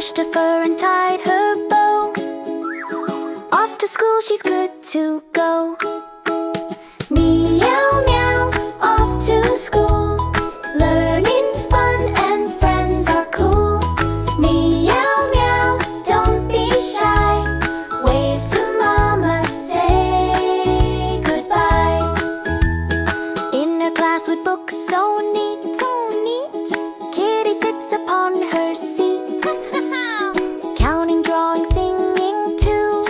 Brushed her fur and tied her bow. Off to school she's good to go. Meow meow, off to school. Learning's fun and friends are cool. Meow meow, don't be shy. Wave to mama, say goodbye. In her class with books so neat, Kitty sits upon her seat. Counting, drawing, singing too.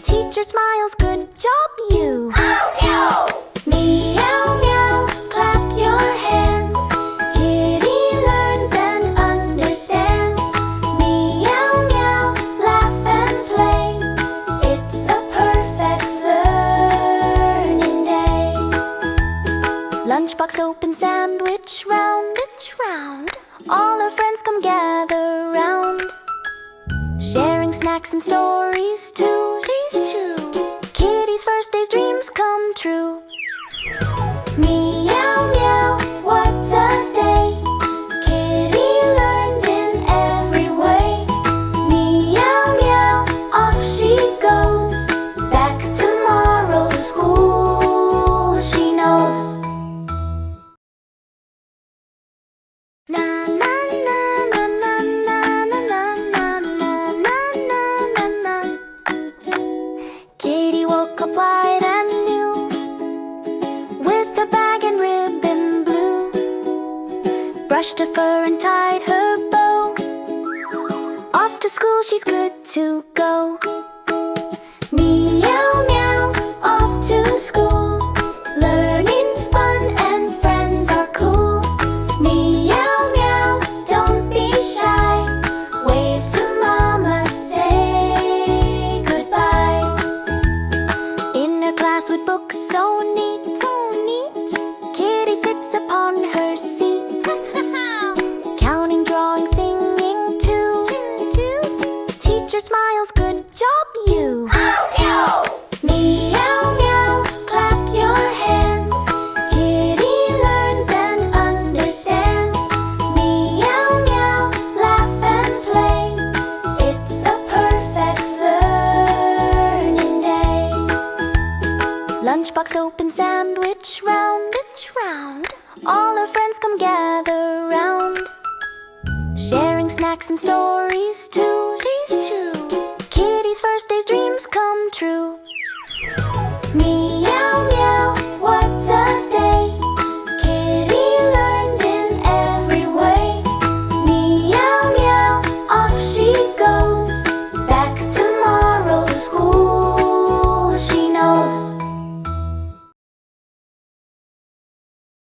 Teacher smiles, good job you. Meow meow, clap your hands. Kitty learns and understands. Meow meow, laugh and play. It's a perfect learning day. Lunchbox open, sandwich round. All her friends come gather round, sharing snacks and stories too. Kitty's first day's dreams come true. Meow meow, what a day. Kitty learned in every way. Meow meow, off she goes. Back tomorrow, school she knows. Na na na na na na na na na na na. Kitty woke up bright and new, with a bag and ribbon blue. Brushed her fur and tied her bow. Off to school she's good to go. Meow meow, off to school. Learning's fun and friends are cool. Meow meow, don't be shy. Wave to mama, say goodbye. In her class with books so neat, Kitty sits upon her seat. Counting, drawing, singing too. Teacher smiles, good job you. Meow meow, clap your hands. Kitty learns and understands. Meow meow, laugh and play. It's a perfect learning day. Lunchbox open, sandwich round. All her friends come gather round, sharing snacks and stories too. Kitty's first day's dreams come true.